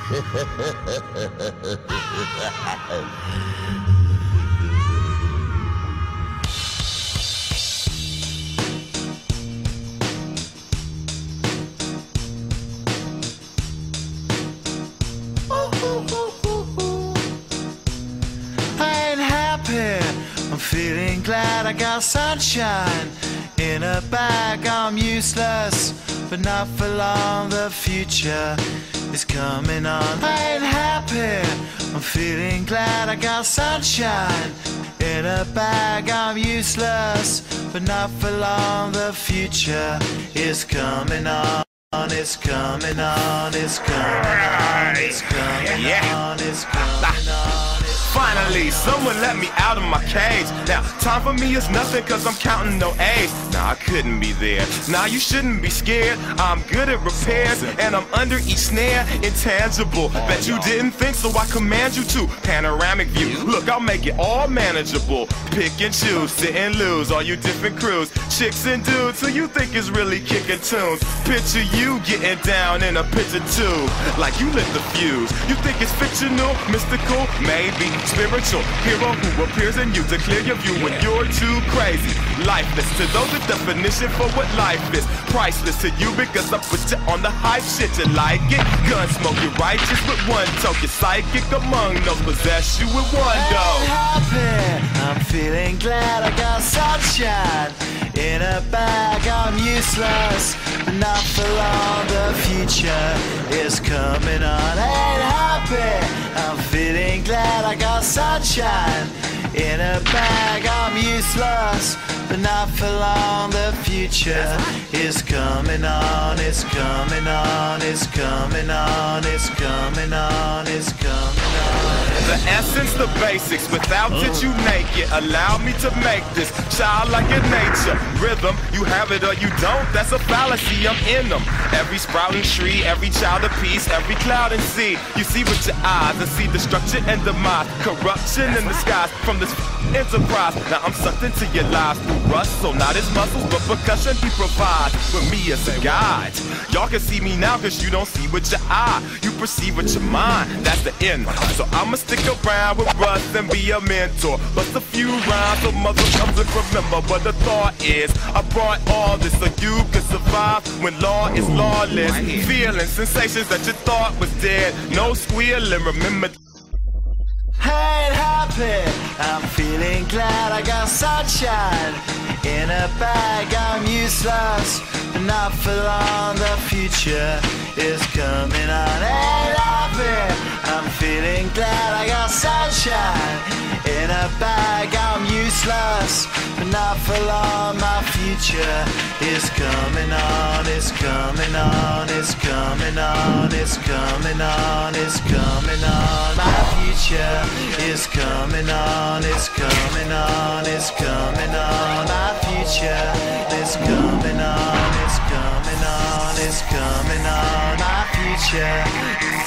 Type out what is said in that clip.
I'm feeling glad I got sunshine in a bag. I'm useless, but not for long. The future is coming on. I ain't happy. I'm feeling glad I got sunshine in a bag. I'm useless, but not for long. The future is coming on. It's coming on. It's coming on. It's coming on. It's coming on. Finally, someone let me out of my cage. Now, time for me is nothing cause I'm counting no A's. Nah, I couldn't be there. Nah, you shouldn't be scared. I'm good at repairs and I'm under each snare. Intangible, bet you didn't think, so I command you to. Panoramic view, look, I'll make it all manageable. Pick and choose, sit and lose, all you different crews. Chicks and dudes who you think is really kicking tunes. Picture you getting down in a picture tube, like you lit the fuse. You think it's fictional, mystical, maybe spiritual hero who appears in you to clear your view when you're too crazy. Lifeless to those, the definition for what life is. Priceless to you because I put you on the hype shit. You like it? Gun smoke, you're righteous with one toke. You're psychic among those, possess you with one go. Happy. I'm feeling glad I got sunshine in a bag. I'm useless, but not for long. The future is coming on. Ain't happy. I'm feeling glad I got sunshine in a bag. I'm useless, but not for long. The future is coming on. It's coming on. It's coming on. It's coming on. It's coming on. The essence, the basics, without it you naked. Allow me to make this childlike in nature. Rhythm, you have it or you don't, that's a fallacy, I'm in them. Every sprouting tree, every child of peace, every cloud and sea. You see with your eyes and see destruction and demise. Corruption in the skies from this enterprise. Now I'm sucked into your lives through rust, so not his muscles, but percussion he provides with me as a guide. Y'all can see me now cause you don't see with your eye. You perceive with your mind, that's the end. So I'ma stick around with Russ and be a mentor. Bust a few rhymes so mother comes and remember what the thought is. I brought all this so you can survive when law is lawless. Feeling sensations that you thought was dead. No squealing, remember. Ain't happy. I'm feeling glad I got sunshine in a bag. I'm useless, but not for long. The future is coming on. Ain't happy. I'm feeling glad I got sunshine in a bag. I'm useless, but not for long. My future is coming on. It's coming on. It's coming on. It's coming on. It's coming on. My future is coming on. It's coming on. It's coming on. My future is coming on. It's coming on. It's coming on. My future.